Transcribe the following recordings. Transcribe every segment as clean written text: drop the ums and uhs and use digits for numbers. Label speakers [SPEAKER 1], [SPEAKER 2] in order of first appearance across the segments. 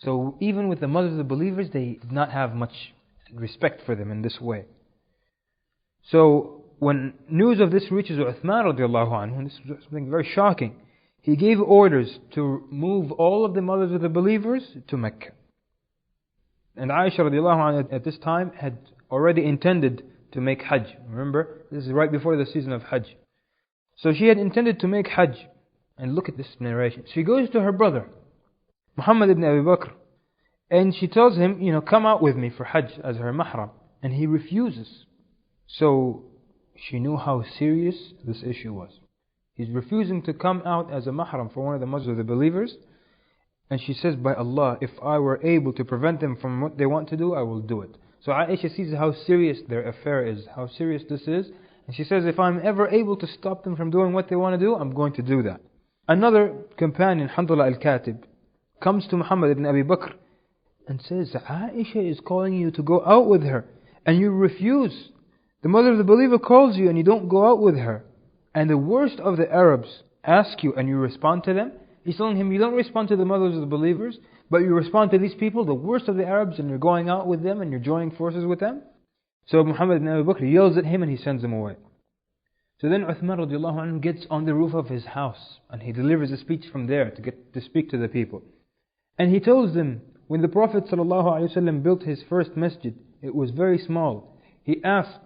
[SPEAKER 1] So even with the mothers of the believers, they did not have much respect for them in this way. So when news of this reaches Uthman radiallahu anhu, and this was something very shocking, he gave orders to move all of the mothers of the believers to Mecca. And Aisha radiallahu anha at this time had already intended to make Hajj. Remember, this is right before the season of Hajj. So she had intended to make Hajj. And look at this narration. She goes to her brother, Muhammad ibn Abi Bakr, and she tells him, come out with me for Hajj as her mahram. And he refuses. So she knew how serious this issue was. He's refusing to come out as a mahram for one of the mothers of the believers. And she says, by Allah, if I were able to prevent them from what they want to do, I will do it. So Aisha sees how serious their affair is, how serious this is. And she says, if I'm ever able to stop them from doing what they want to do, I'm going to do that. Another companion, Handala al-Katib, comes to Muhammad ibn Abi Bakr and says, Aisha is calling you to go out with her, and you refuse. The mother of the believer calls you and you don't go out with her. And the worst of the Arabs ask you and you respond to them. He's telling him, you don't respond to the mothers of the believers, but you respond to these people, the worst of the Arabs, and you're going out with them and you're joining forces with them. So Muhammad ibn Abi Bakr yells at him and he sends him away. So then Uthman radiallahu anhu gets on the roof of his house and he delivers a speech from there to get to speak to the people. And he tells them, when the Prophet ﷺ built his first masjid, it was very small. He asked,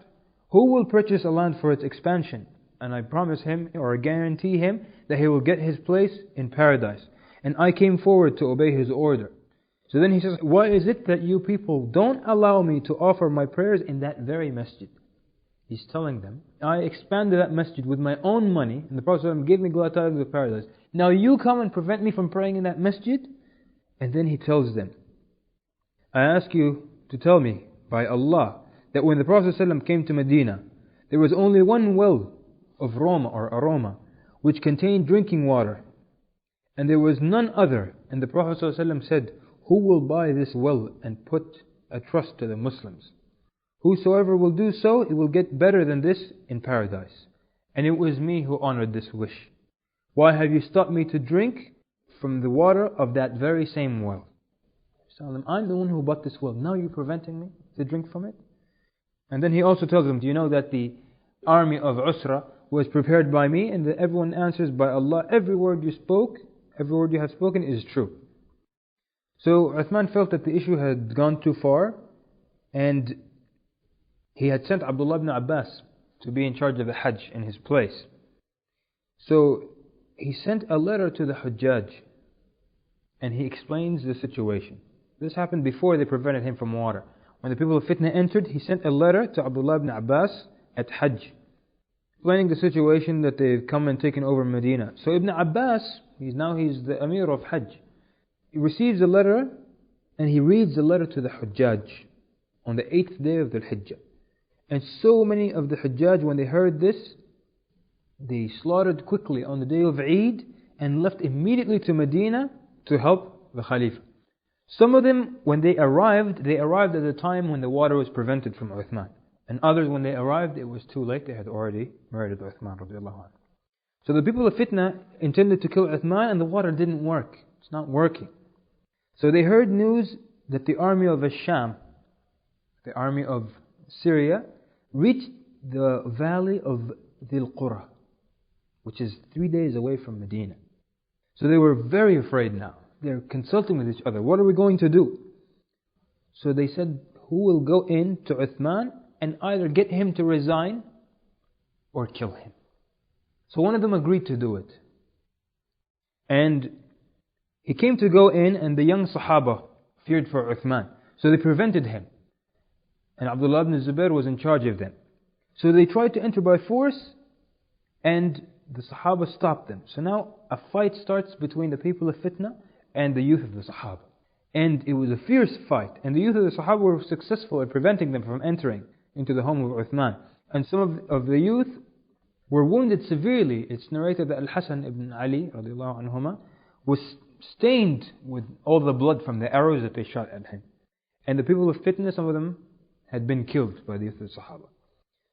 [SPEAKER 1] who will purchase a land for its expansion? And I promise him, or guarantee him, that he will get his place in paradise. And I came forward to obey his order. So then he says, why is it that you people don't allow me to offer my prayers in that very masjid? He's telling them, I expanded that masjid with my own money, and the Prophet ﷺ gave me glad tidings of paradise. Now you come and prevent me from praying in that masjid? And then he tells them, I ask you to tell me, by Allah, that when the Prophet ﷺ came to Medina, there was only one well of Roma or aroma, which contained drinking water, and there was none other. And the Prophet ﷺ said, who will buy this well and put a trust to the Muslims? Whosoever will do so, he will get better than this in paradise. And it was me who honored this wish. Why have you stopped me to drink from the water of that very same well? I'm the one who bought this well. Now you're preventing me to drink from it? And then he also tells them, do you know that the army of Usra was prepared by me? And everyone answers, by Allah, every word you spoke, every word you have spoken is true. So Uthman felt that the issue had gone too far, and he had sent Abdullah ibn Abbas to be in charge of the Hajj in his place. So he sent a letter to the Hujjaj, and he explains the situation. This happened before they prevented him from water. When the people of Fitna entered, he sent a letter to Abdullah ibn Abbas at Hajj, explaining the situation that they've come and taken over Medina. So Ibn Abbas, he's the Amir of Hajj. He receives a letter and he reads the letter to the Hujjaj on the 8th day of the Hijjah. And so many of the Hujjaj, when they heard this, they slaughtered quickly on the day of Eid and left immediately to Medina to help the Khalifa. Some of them, when they arrived at a time when the water was prevented from Uthman. And others, when they arrived, it was too late. They had already murdered Uthman radiallahu anhu. So the people of Fitna intended to kill Uthman, and the water didn't work. It's not working. So they heard news that the army of Sham, the army of Syria, reached the valley of Dhil Qura, which is 3 days away from Medina. So they were very afraid now. They're consulting with each other. What are we going to do? So they said, who will go in to Uthman and either get him to resign or kill him? So one of them agreed to do it. And he came to go in, and the young Sahaba feared for Uthman. So they prevented him. And Abdullah ibn Zubair was in charge of them. So they tried to enter by force, and the Sahaba stopped them. So now a fight starts between the people of Fitna and the youth of the Sahaba. And it was a fierce fight. And the youth of the Sahaba were successful in preventing them from entering into the home of Uthman. And some of the youth were wounded severely. It's narrated that Al-Hasan ibn Ali radiallahu anhuma was stained with all the blood from the arrows that they shot at him. And the people of Fitna, some of them had been killed by the youth of the Sahaba.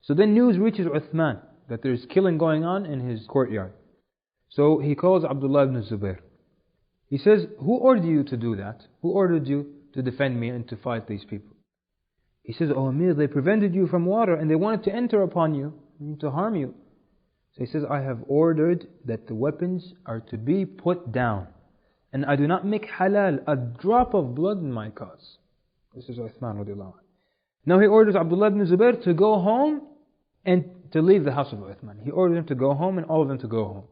[SPEAKER 1] So then news reaches Uthman that there's killing going on in his courtyard. So he calls Abdullah ibn Zubair. He says, who ordered you to do that? Who ordered you to defend me and to fight these people? He says, O Amir, they prevented you from water and they wanted to enter upon you, to harm you. So he says, I have ordered that the weapons are to be put down. And I do not make halal a drop of blood in my cause. This is Uthman radiallahu anh. Now he orders Abdullah ibn Zubair to go home and to leave the house of Uthman. He ordered him to go home and all of them to go home.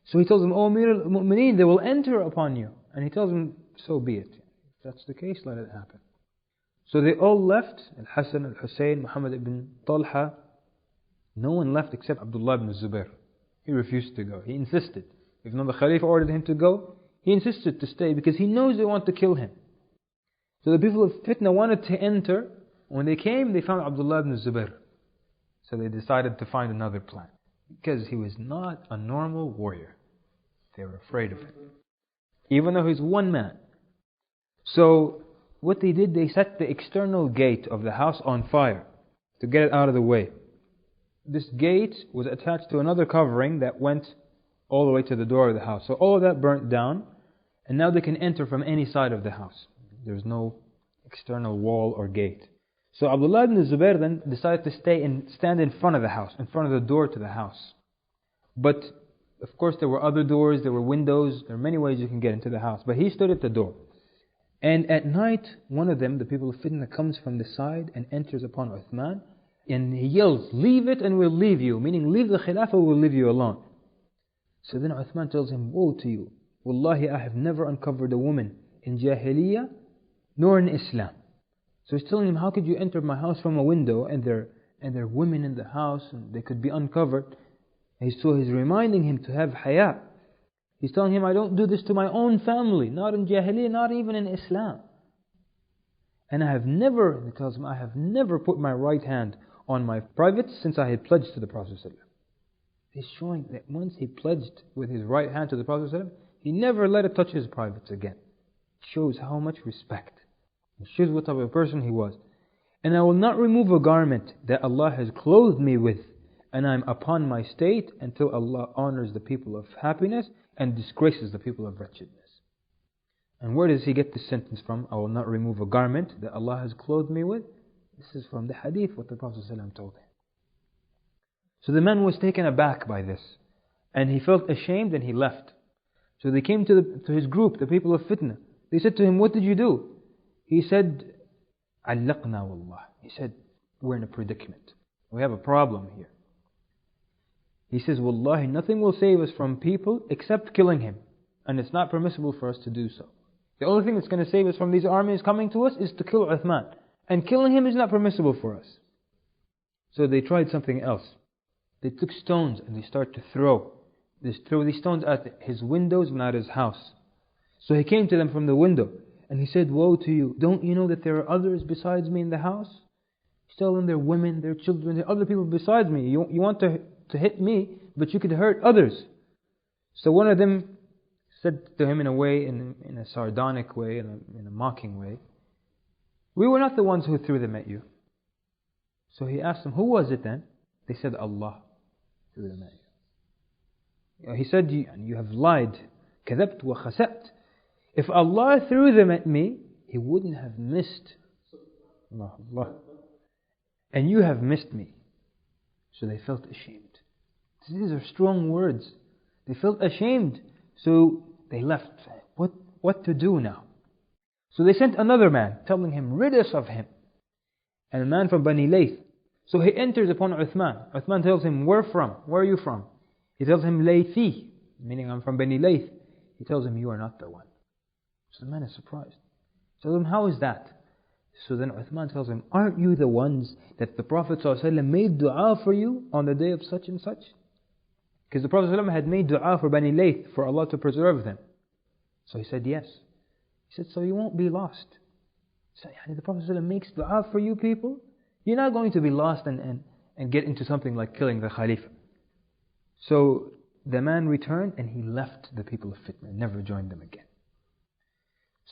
[SPEAKER 1] So he tells them, O Amir al-Mu'mineen, they will enter upon you. And he tells them, so be it. If that's the case, let it happen. So they all left, Al-Hasan, Al-Hussein, Muhammad ibn Talha. No one left except Abdullah ibn Zubair. He refused to go. He insisted. Even though the Khalifa ordered him to go, he insisted to stay because he knows they want to kill him. So the people of Fitna wanted to enter. When they came, they found Abdullah ibn Zubair. So they decided to find another plan. Because he was not a normal warrior. They were afraid of him. Even though he's one man. So what they did, they set the external gate of the house on fire to get it out of the way. This gate was attached to another covering that went all the way to the door of the house. So all of that burnt down, and now they can enter from any side of the house. There's no external wall or gate. So Abdullah ibn Zubair then decided to stand in front of the house, in front of the door to the house. But of course there were other doors, there were windows, there are many ways you can get into the house. But he stood at the door. And at night, one of them, the people of Fitna, comes from the side and enters upon Uthman. And he yells, leave it and we'll leave you. Meaning, leave the Khilafah, we'll leave you alone. So then Uthman tells him, woe to you. Wallahi, I have never uncovered a woman in Jahiliyyah, nor in Islam. So he's telling him, how could you enter my house from a window and there are women in the house and they could be uncovered? And so he's reminding him to have haya. He's telling him, I don't do this to my own family, not in Jahiliyyah, not even in Islam. And I have never, he tells him, I have never put my right hand on my privates since I had pledged to the Prophet ﷺ. He's showing that once he pledged with his right hand to the Prophet ﷺ, he never let it touch his privates again. It shows how much respect. It shows what type of person he was. And I will not remove a garment that Allah has clothed me with, and I am upon my state until Allah honors the people of happiness and disgraces the people of wretchedness. And where does he get this sentence from? I will not remove a garment that Allah has clothed me with. This is from the hadith, what the Prophet ﷺ told him. So the man was taken aback by this. And he felt ashamed and he left. So they came to his group, the people of Fitna. They said to him, what did you do? He said, Allaqna wallah. He said, we're in a predicament. We have a problem here. He says, Wallahi, nothing will save us from people except killing him. And it's not permissible for us to do so. The only thing that's going to save us from these armies coming to us is to kill Uthman. And killing him is not permissible for us. So they tried something else. They took stones and they started to throw. They threw these stones at his windows and at his house. So he came to them from the window and he said, woe to you. Don't you know that there are others besides me in the house? He's telling them there are women, there are children, there are other people besides me. You want to hit me, but you could hurt others. So one of them said to him in a way, in a sardonic way, in a mocking way, we were not the ones who threw them at you. So he asked them, who was it then? They said, Allah threw them at you. He said, you have lied. كذبت وخسأت. If Allah threw them at me, He wouldn't have missed. Allah. And you have missed me. So they felt ashamed. These are strong words. They felt ashamed. So they left. What to do now? So they sent another man, telling him, rid us of him. And a man from Bani Layth. So he enters upon Uthman. Uthman tells him, where from? Where are you from? He tells him, Laythi, meaning I'm from Bani Layth. He tells him, you are not the one. So the man is surprised. He tells him, how is that? So then Uthman tells him, aren't you the ones that the Prophet ﷺ made dua for you on the day of such and such? Because the Prophet ﷺ had made dua for Bani Layth, for Allah to preserve them. So he said, yes. He said, so you won't be lost. So the Prophet ﷺ makes dua for you people. You're not going to be lost and get into something like killing the Khalifa. So the man returned and he left the people of Fitna, never joined them again.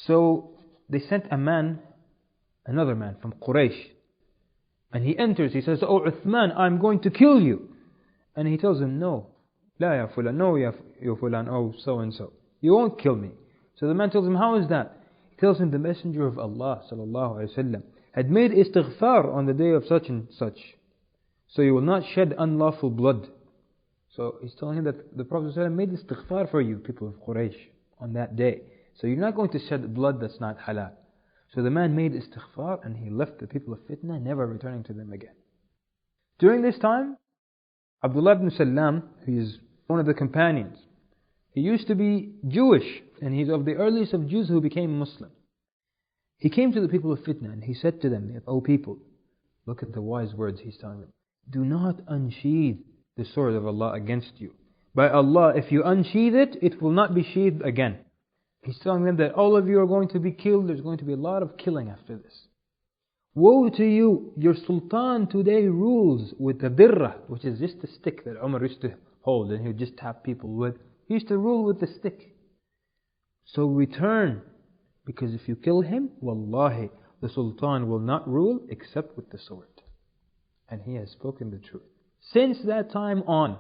[SPEAKER 1] So they sent another man from Quraysh. And he enters, he says, oh Uthman, I'm going to kill you. And he tells him, no, la ya fulan, no ya fulan, oh so and so. You won't kill me. So the man tells him, how is that? He tells him, the Messenger of Allah ﷺ had made istighfar on the day of such and such. So you will not shed unlawful blood. So he's telling him that the Prophet ﷺ made istighfar for you, people of Quraysh, on that day. So you're not going to shed blood that's not halal. So the man made istighfar and he left the people of Fitna, never returning to them again. During this time, Abdullah ibn Salam, who is one of the companions, he used to be Jewish, and he's of the earliest of Jews who became Muslim. He came to the people of Fitna and he said to them, O people, look at the wise words he's telling them. Do not unsheathe the sword of Allah against you. By Allah, if you unsheathe it, it will not be sheathed again. He's telling them that all of you are going to be killed. There's going to be a lot of killing after this. Woe to you, your sultan today rules with the dirra, which is just a stick that Umar used to hold and he would just tap people with. He used to rule with the stick. So return, because if you kill him, wallahi, the sultan will not rule except with the sword. And he has spoken the truth. Since that time on,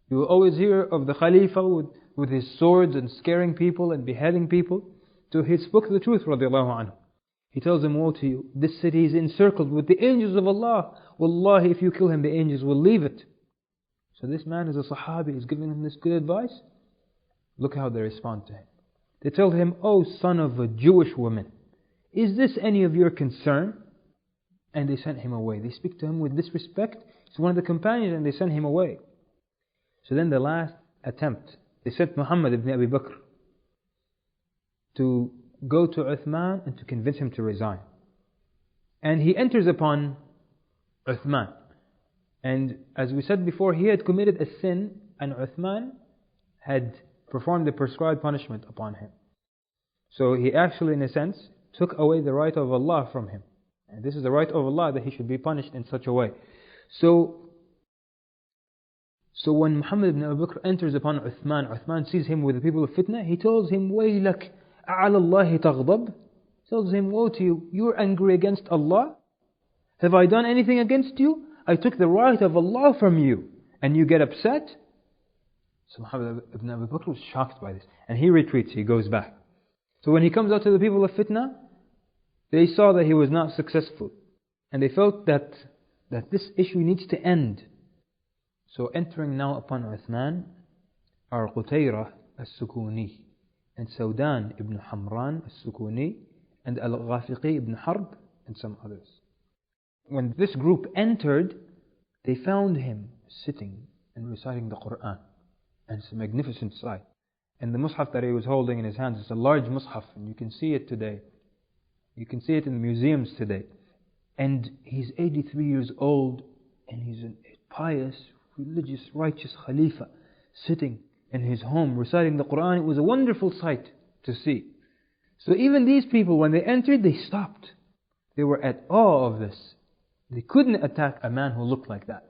[SPEAKER 1] you will always hear of the Khalifa with his swords and scaring people and beheading people. So he spoke the truth, radiallahu anhu. He tells them, woe to you, this city is encircled with the angels of Allah. Wallahi, if you kill him, the angels will leave it. So this man is a Sahabi, is giving him this good advice. Look how they respond to him. They tell him, O son of a Jewish woman, is this any of your concern? And they sent him away. They speak to him with disrespect. He's one of the companions and they sent him away. So then the last attempt, they sent Muhammad ibn Abi Bakr to go to Uthman and to convince him to resign. And he enters upon Uthman. And as we said before, he had committed a sin and Uthman had performed the prescribed punishment upon him. So he actually, in a sense, took away the right of Allah from him. And this is the right of Allah, that he should be punished in such a way. So when Muhammad ibn Abu Bakr enters upon Uthman sees him with the people of Fitna, he tells him, وَيْلَكَ أَعَلَى اللَّهِ تَغْضَبْ. He tells him, woe to you, you're angry against Allah? Have I done anything against you? I took the right of Allah from you, and you get upset? So Muhammad ibn Abu Bakr was shocked by this, and he retreats, he goes back. So when he comes out to the people of Fitna, they saw that he was not successful, and they felt that this issue needs to end. So entering now upon Uthman are Qutayrah al-Sukuni, and Saudan ibn Hamran al-Sukuni, and Al-Ghafiqi ibn Harb, and some others. When this group entered, they found him sitting and reciting the Quran. And it's a magnificent sight. And the mushaf that he was holding in his hands is a large mushaf, and you can see it today. You can see it in the museums today. And he's 83 years old, and he's a pious, religious, righteous Khalifa, sitting in his home reciting the Quran. It was a wonderful sight to see. So even these people, when they entered, they stopped. They were at awe of this. They couldn't attack a man who looked like that.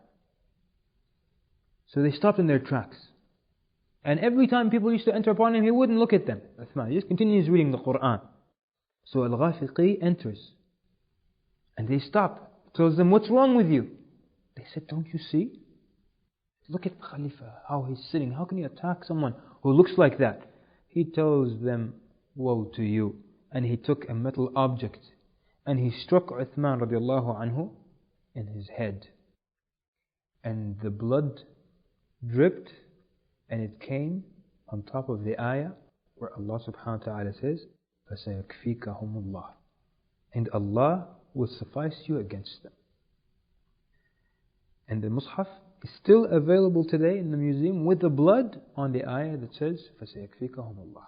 [SPEAKER 1] So they stopped in their tracks. And every time people used to enter upon him, he wouldn't look at them. He just continues reading the Quran. So Al-Ghafiqi enters. And they stop. He tells them, what's wrong with you? They said, don't you see? Look at the Khalifa, how he's sitting. How can you attack someone who looks like that? He tells them, woe to you. And he took a metal object and he struck Uthman radiallahu anhu in his head. And the blood dripped, and it came on top of the ayah where Allah subhanahu wa ta'ala says, فَسَيَكْفِيكَهُمُ اللَّهِ, and Allah will suffice you against them. And the mushaf is still available today in the museum with the blood on the ayah that says, فَسَيَكْفِيكَهُمُ اللَّهِ.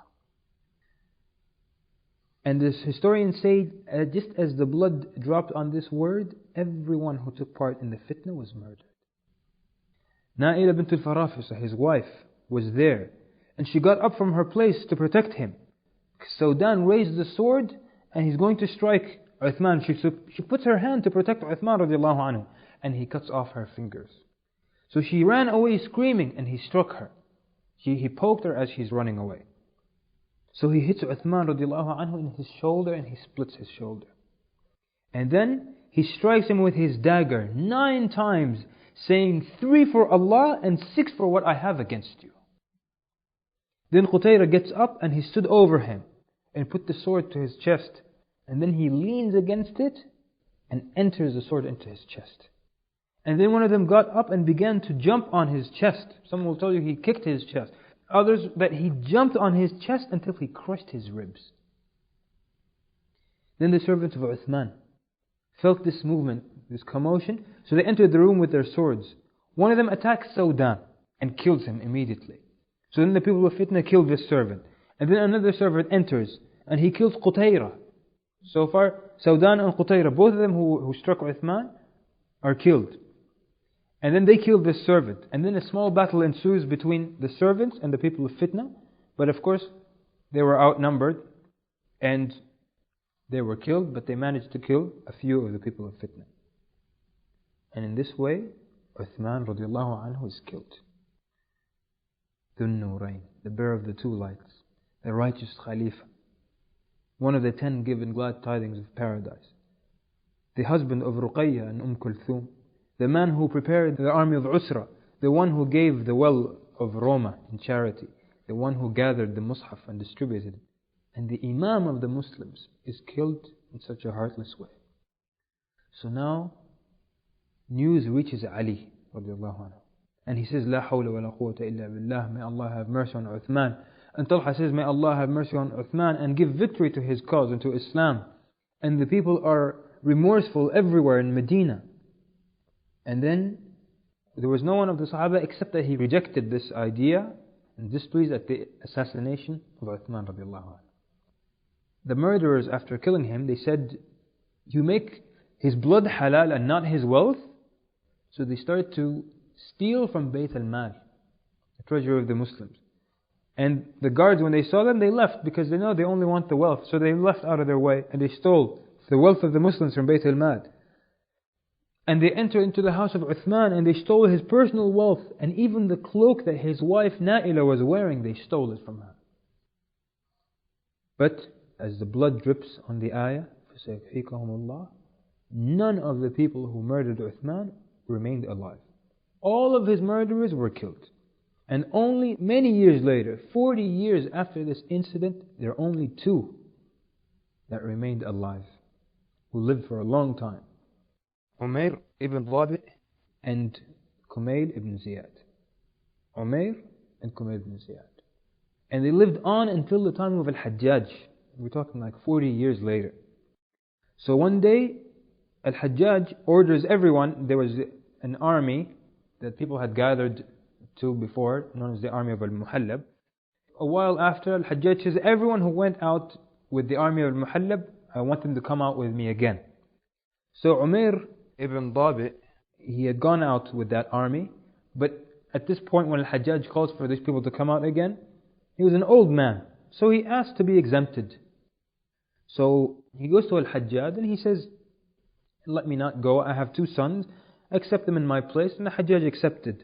[SPEAKER 1] And this historian said, just as the blood dropped on this word, everyone who took part in the fitna was murdered. Na'ila bint al-Farafisa, his wife, was there, and she got up from her place to protect him. Saudan raised the sword, and he's going to strike Uthman. She puts her hand to protect Uthman radiallahu anhu, and he cuts off her fingers. So she ran away screaming, and he struck her. He poked her as she's running away. So he hits Uthman radiallahu anhu in his shoulder, and he splits his shoulder. And then he strikes him with his dagger 9 times, saying, 3 for Allah and 6 for what I have against you. Then Qutayra gets up and he stood over him and put the sword to his chest. And then he leans against it and enters the sword into his chest. And then one of them got up and began to jump on his chest. Some will tell you he kicked his chest. Others that he jumped on his chest until he crushed his ribs. Then the servants of Uthman felt this movement, this commotion, so they entered the room with their swords. One of them attacks Saudan and kills him immediately. So then the people of Fitna kill this servant. And then another servant enters and he kills Qutayra. So far, Saudan and Qutayra, both of them who struck Uthman, are killed. And then they kill this servant. And then a small battle ensues between the servants and the people of Fitna. But of course, they were outnumbered and they were killed, but they managed to kill a few of the people of Fitna. And in this way, Uthman radiallahu anhu is killed. Dhun Nurayn, the bearer of the two lights, the righteous Khalifa, one of the 10 given glad tidings of paradise, the husband of Ruqayya and Kulthum, the man who prepared the army of Usra, the one who gave the well of Roma in charity, the one who gathered the Mus'haf and distributed it, and the Imam of the Muslims is killed in such a heartless way. So now, news reaches Ali radiallahu anhu, and he says, La hawla wa la quwwata illa billah, may Allah have mercy on Uthman. And Talha says, may Allah have mercy on Uthman and give victory to his cause and to Islam. And the people are remorseful everywhere in Medina. And then there was no one of the Sahaba except that he rejected this idea and displeased at the assassination of Uthman radiallahu anhu. The murderers, after killing him, they said, you make his blood halal and not his wealth? So they started to steal from Bayt al-Mal, the treasury of the Muslims. And the guards, when they saw them, they left because they know they only want the wealth. So they left out of their way and they stole the wealth of the Muslims from Bayt al-Mal. And they entered into the house of Uthman and they stole his personal wealth. And even the cloak that his wife Naila was wearing, they stole it from her. But as the blood drips on the ayah, فَسَيَكْفِيكَهُمُ اللَّهُ, none of the people who murdered Uthman remained alive. All of his murderers were killed. And only many years later, 40 years after this incident, there are only 2 that remained alive, who lived for a long time. Umayr ibn Dhabi and Kumayl ibn Ziyad. Umayr and Kumayl ibn Ziyad. And they lived on until the time of Al-Hajjaj. We're talking like 40 years later. So one day, Al-Hajjaj orders everyone, there was an army that people had gathered to before, known as the army of Al-Muhallab. A while after, Al-Hajjaj says, everyone who went out with the army of Al-Muhallab, I want them to come out with me again. So Umayr ibn Dhabi, he had gone out with that army, but at this point when Al-Hajjaj calls for these people to come out again, he was an old man, so he asked to be exempted. So he goes to Al-Hajjaj and he says, let me not go, I have 2 sons, accept them in my place, and the Hajjaj accepted.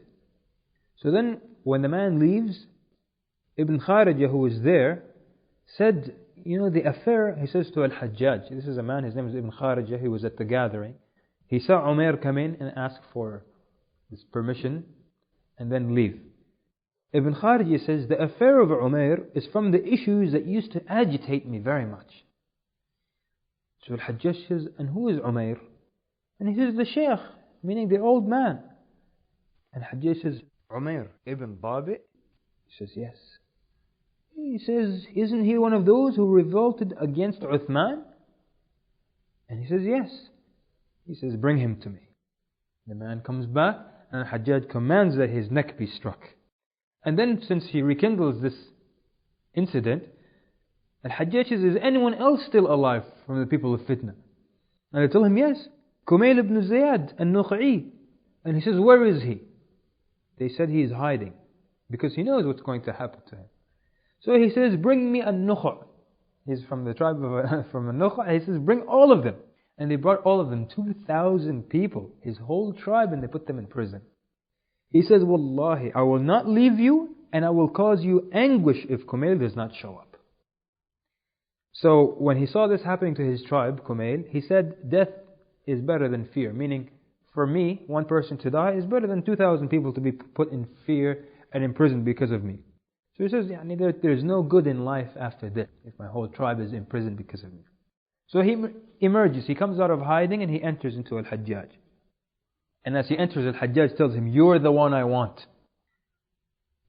[SPEAKER 1] So then when the man leaves, Ibn Kharijah, who was there, said, you know, the affair, he says to Al-Hajjaj, this is a man, his name is Ibn Kharijah, he was at the gathering. He saw Umayr come in and ask for his permission and then leave. Ibn Kharijah says, the affair of Umayr is from the issues that used to agitate me very much. So Al-Hajjaj says, and who is Umayr? And he says, the Shaykh, meaning the old man. And Hajjaj says, Umayr ibn Dhabi? He says, yes. He says, isn't he one of those who revolted against Uthman? And he says, yes. He says, bring him to me. The man comes back and Hajjaj commands that his neck be struck. And then since he rekindles this incident, Al-Hajjaj says, is anyone else still alive from the people of Fitna? And they tell him, yes. Kumayl ibn Ziyad al-Nukh'i. And he says, where is he? They said he is hiding because he knows what's going to happen to him. So he says, bring me a Nukh'. He's from the tribe of from a Nukh'. He says, bring all of them. And they brought all of them, 2,000 people, his whole tribe, and they put them in prison. He says, Wallahi, I will not leave you and I will cause you anguish if Kumayl does not show up. So when he saw this happening to his tribe, Kumayl, he said, death is better than fear. Meaning, for me, one person to die is better than 2,000 people to be put in fear and imprisoned because of me. So he says, there's no good in life after this, if my whole tribe is imprisoned because of me. So he emerges, he comes out of hiding and he enters into Al-Hajjaj. And as he enters, Al-Hajjaj tells him, "You're the one I want.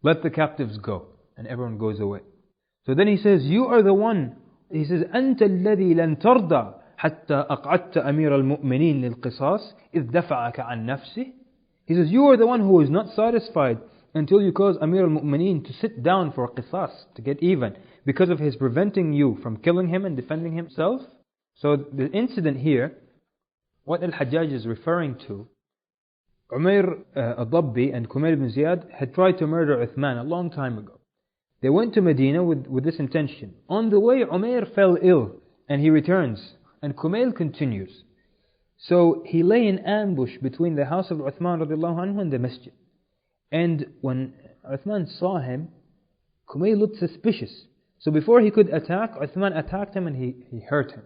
[SPEAKER 1] Let the captives go." And everyone goes away. So then he says, "You are the one." He says, "أنت الذي لن ترضى حتى أقعدت أمير المؤمنين للقصاص إذ دفعك عن نفسه." He says, "You are the one who is not satisfied until you cause Amir al-Mu'mineen to sit down for qisas, to get even, because of his preventing you from killing him and defending himself." So the incident here, what Al-Hajjaj is referring to, Umayr al-Dabbi and Kumayl ibn Ziyad had tried to murder Uthman a long time ago. They went to Medina with this intention. On the way, Umayr fell ill and he returns, and Kumayl continues. So he lay in ambush between the house of Uthman radiallahu anhu and the masjid. And when Uthman saw him, Kumayl looked suspicious. So before he could attack, Uthman attacked him and he hurt him.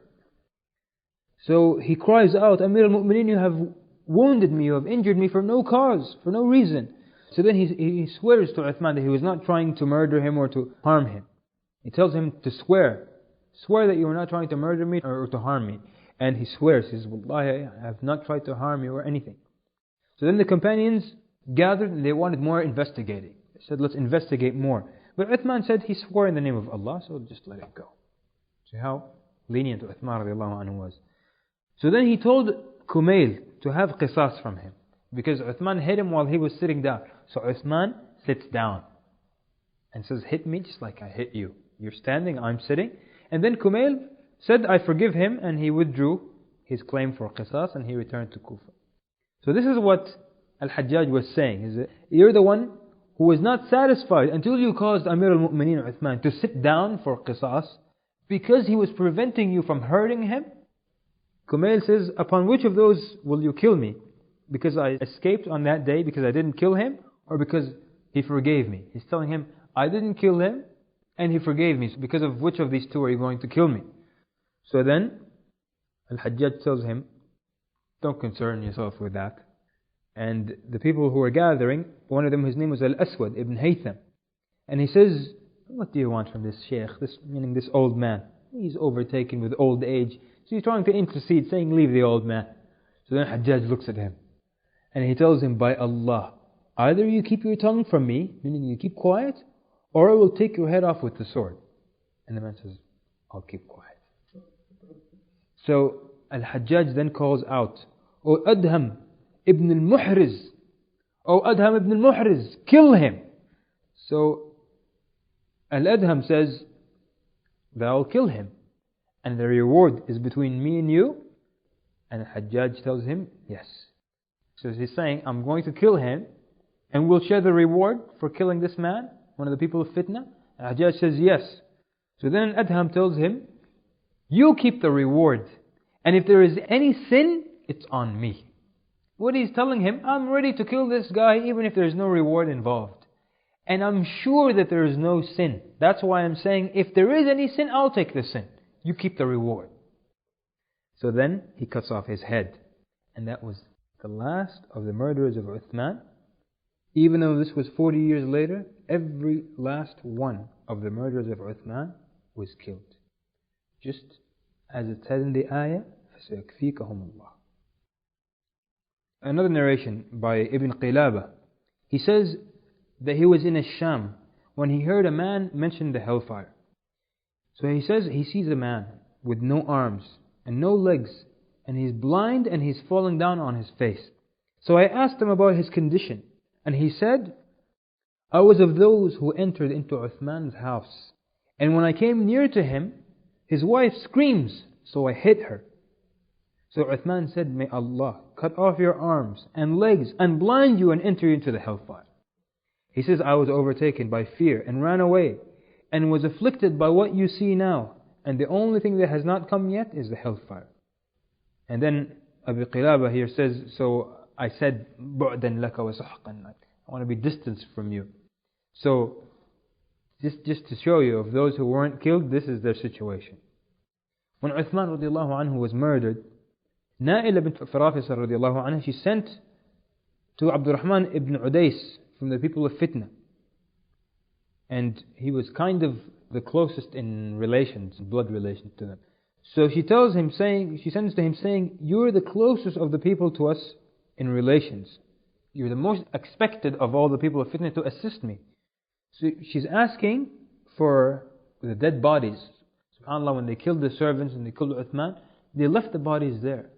[SPEAKER 1] So he cries out, "Amir al-Mu'mineen, you have wounded me, you have injured me for no cause, for no reason." So then he swears to Uthman that he was not trying to murder him or to harm him. He tells him to swear that you were not trying to murder me or to harm me. And he swears, he says, "Wallahi, I have not tried to harm you or anything." So then the companions gathered and they wanted more investigating. They said, "Let's investigate more." But Uthman said he swore in the name of Allah, so just let it go. See how lenient Uthman radiallahu anhu was. So then he told Kumayl to have qisas from him, because Uthman hit him while he was sitting down. So Uthman sits down and says, "Hit me just like I hit you. You're standing, I'm sitting." And then Kumayl said, "I forgive him," and he withdrew his claim for qisas and he returned to Kufa. So this is what Al-Hajjaj was saying, is that you're the one who was not satisfied until you caused Amir al-Mu'mineen Uthman to sit down for qisas because he was preventing you from hurting him. Kumayl says, "Upon which of those will you kill me? Because I escaped on that day because I didn't kill him, or because he forgave me?" He's telling him, "I didn't kill him and he forgave me. So because of which of these two are you going to kill me?" So then Al-Hajjaj tells him, "Don't concern yourself with that." And the people who were gathering, one of them, his name was Al-Aswad ibn Haytham. And he says, "What do you want from this sheikh?" Meaning this old man. He's overtaken with old age. So he's trying to intercede, saying, "Leave the old man." So then Hajjaj looks at him and he tells him, "By Allah, either you keep your tongue from me," meaning you keep quiet, "or I will take your head off with the sword." And the man says, "I'll keep quiet." So Al-Hajjaj then calls out, "O Adham ibn al-Muhriz, O Adham ibn al-Muhriz, kill him." So Al-Adham says, "Thou kill him, and the reward is between me and you." And Hajjaj tells him, "Yes." So he's saying, "I'm going to kill him, and we'll share the reward for killing this man, one of the people of Fitna." And Hajjaj says, "Yes." So then Adham tells him, "You keep the reward, and if there is any sin, it's on me." What he's telling him, I'm ready to kill this guy even if there's no reward involved. And I'm sure that there is no sin. That's why I'm saying, if there is any sin, I'll take the sin. You keep the reward. So then he cuts off his head. And that was the last of the murderers of Uthman. Even though this was 40 years later, every last one of the murderers of Uthman was killed. Just as it says in the ayah, فَسَيَكْفِيكَهُمُ اللَّهُ. Another narration by Ibn Qilaba. He says that he was in Sham when he heard a man mention the hellfire. So he says he sees a man with no arms and no legs, and he's blind and he's falling down on his face. So I asked him about his condition, and he said, "I was of those who entered into Uthman's house, and when I came near to him, his wife screams, so I hit her." So Uthman said, "May Allah cut off your arms and legs and blind you and enter you into the hellfire." He says, "I was overtaken by fear and ran away and was afflicted by what you see now, and the only thing that has not come yet is the hellfire." And then Abu Qilaba here says, "So I said, بُعْدًا لَكَ وَسَحْقًا," I want to be distanced from you. So just to show you, of those who weren't killed, this is their situation. When Uthman radiallahu anhu was murdered, Na'ila bint Farafisa radiallahu anha, she sent to Abdurrahman ibn Udais from the people of Fitna. and he was kind of the closest in relations, blood relations to them. So she sends to him saying, you're the closest of the people to us in relations. You're the most expected of all the people of Fitna to assist me. So she's asking for the dead bodies. SubhanAllah, when they killed the servants and they killed Uthman, they left the bodies there.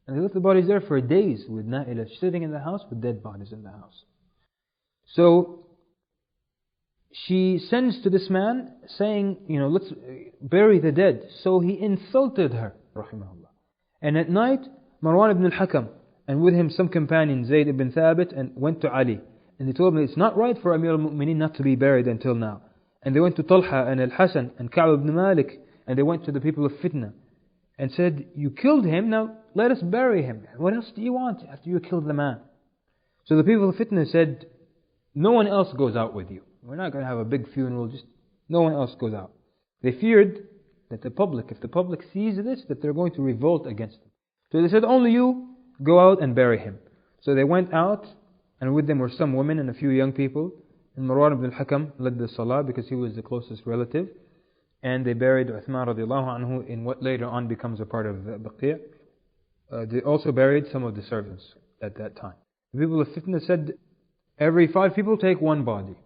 [SPEAKER 1] And they left the bodies there for days with Na'ilah sitting in the house with dead bodies in the house. So she sends to this man saying, let's bury the dead. So he insulted her, rahimahullah. And at night, Marwan ibn al-Hakam, and with him some companions, Zayd ibn Thabit, and went to Ali. And they told him it's not right for Amir al-Mu'mineen not to be buried until now. And they went to Talha and Al-Hasan and Ka'b ibn Malik, and they went to the people of Fitna and said, you killed him, now let us bury him. What else do you want after you killed the man? So the people of Fitna said, no one else goes out with you. We're not going to have a big funeral, just no one else goes out. They feared that if the public sees this, that they're going to revolt against them. So they said, only you go out and bury him. So they went out, and with them were some women and a few young people. And Marwan ibn al-Hakam led the salah because he was the closest relative. And they buried Uthman radiallahu anhu in what later on becomes a part of Baqi'. They also buried some of the servants at that time. The people of Fitna said, every 5 people take one body.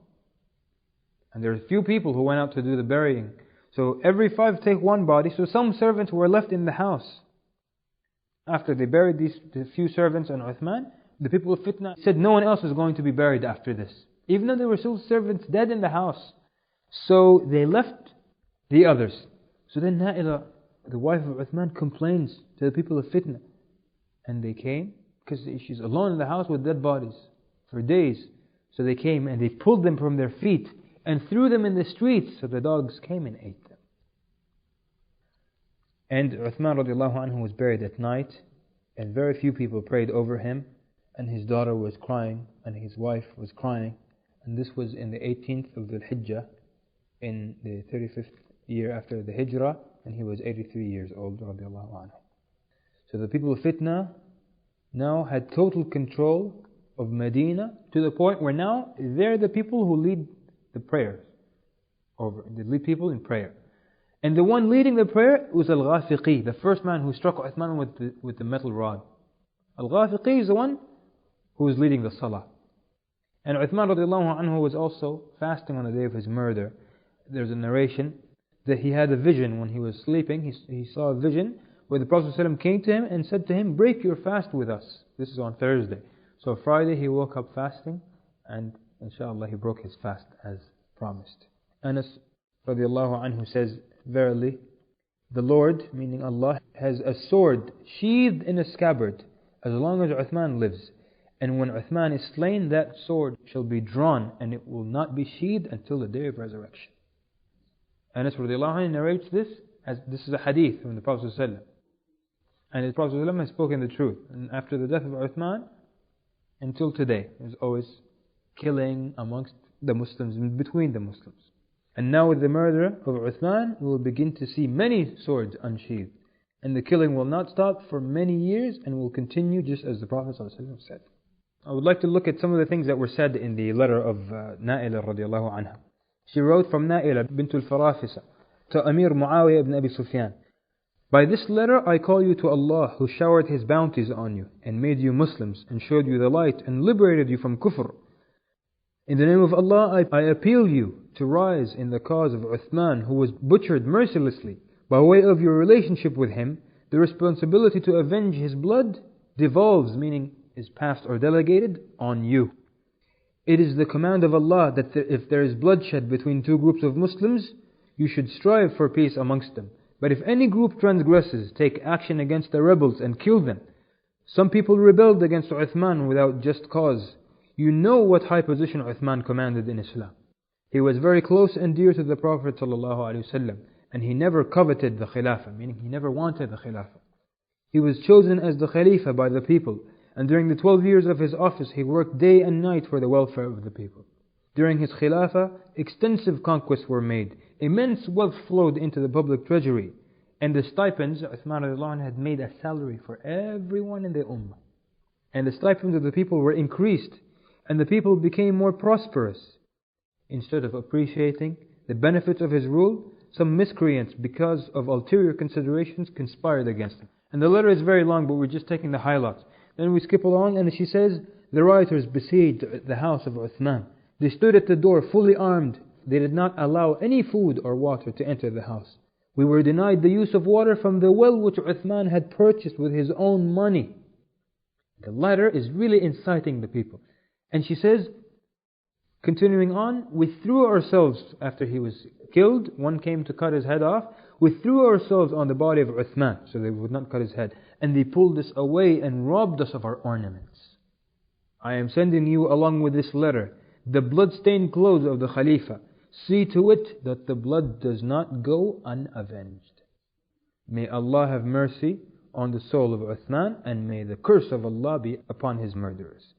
[SPEAKER 1] And there are a few people who went out to do the burying. So every 5 take one body. So some servants were left in the house. After they buried the few servants and Uthman, the people of Fitna said no one else is going to be buried after this. Even though there were still servants dead in the house. So they left the others. So then Na'ilah, the wife of Uthman, complains to the people of Fitna. And they came, because she's alone in the house with dead bodies for days. So they came and they pulled them from their feet and threw them in the streets. So the dogs came and ate them. And Uthman radiallahu anhu was buried at night. And very few people prayed over him. And his daughter was crying and his wife was crying. And this was in the 18th of Dhul Hijjah, in the 35th year after the Hijrah, and he was 83 years old, radiallahu anhu. So the people of Fitna now had total control of Medina, to the point where now they're the people who lead the prayers. They lead people in prayer. And the one leading the prayer was Al-Ghafiqi, the first man who struck Uthman with the metal rod. Al-Ghafiqi is the one who was leading the salah. And Uthman radiallahu anhu was also fasting on the day of his murder. There's a narration that he had a vision when he was sleeping. He saw a vision where the Prophet ﷺ came to him and said to him, break your fast with us. This is on Thursday. So Friday he woke up fasting, and inshallah he broke his fast as promised. Anas radiallahu anhu says, verily, the Lord, meaning Allah, has a sword sheathed in a scabbard as long as Uthman lives. And when Uthman is slain, that sword shall be drawn, and it will not be sheathed until the day of resurrection. Anas radiallahu anhu narrates this as this is a hadith from the Prophet ﷺ. And the Prophet ﷺ has spoken the truth. And after the death of Uthman, until today, there's always killing amongst the Muslims and between the Muslims. And now with the murder of Uthman, we will begin to see many swords unsheathed. And the killing will not stop for many years and will continue just as the Prophet ﷺ said. I would like to look at some of the things that were said in the letter of Na'ilah radiallahu anha. She wrote from Na'ilah bint al-Farafisa to Amir Muawiyah ibn Abi Sufyan. By this letter I call you to Allah, who showered His bounties on you and made you Muslims and showed you the light and liberated you from kufr. In the name of Allah I appeal you to rise in the cause of Uthman, who was butchered mercilessly. By way of your relationship with him, the responsibility to avenge his blood devolves, meaning is passed or delegated, on you. It is the command of Allah that if there is bloodshed between two groups of Muslims, you should strive for peace amongst them. But if any group transgresses, take action against the rebels and kill them. Some people rebelled against Uthman without just cause. You know what high position Uthman commanded in Islam. He was very close and dear to the Prophet ﷺ, and he never coveted the Khilafah, meaning he never wanted the Khilafah. He was chosen as the Khalifa by the people, and during the 12 years of his office he worked day and night for the welfare of the people. During his Khilafah, extensive conquests were made, immense wealth flowed into the public treasury, and the stipends, Uthman had made a salary for everyone in the Ummah. And the stipends of the people were increased, and the people became more prosperous. instead of appreciating the benefits of his rule, some miscreants, because of ulterior considerations, conspired against him. And the letter is very long, but we're just taking the highlights. Then we skip along, and she says, the rioters besieged the house of Uthman. They stood at the door fully armed. They did not allow any food or water to enter the house. We were denied the use of water from the well which Uthman had purchased with his own money. The letter is really inciting the people. And she says, continuing on, we threw ourselves, after he was killed, one came to cut his head off, we threw ourselves on the body of Uthman, so they would not cut his head, and they pulled us away and robbed us of our ornaments. I am sending you along with this letter the blood-stained clothes of the Khalifa. See to it that the blood does not go unavenged. May Allah have mercy on the soul of Uthman, and may the curse of Allah be upon his murderers.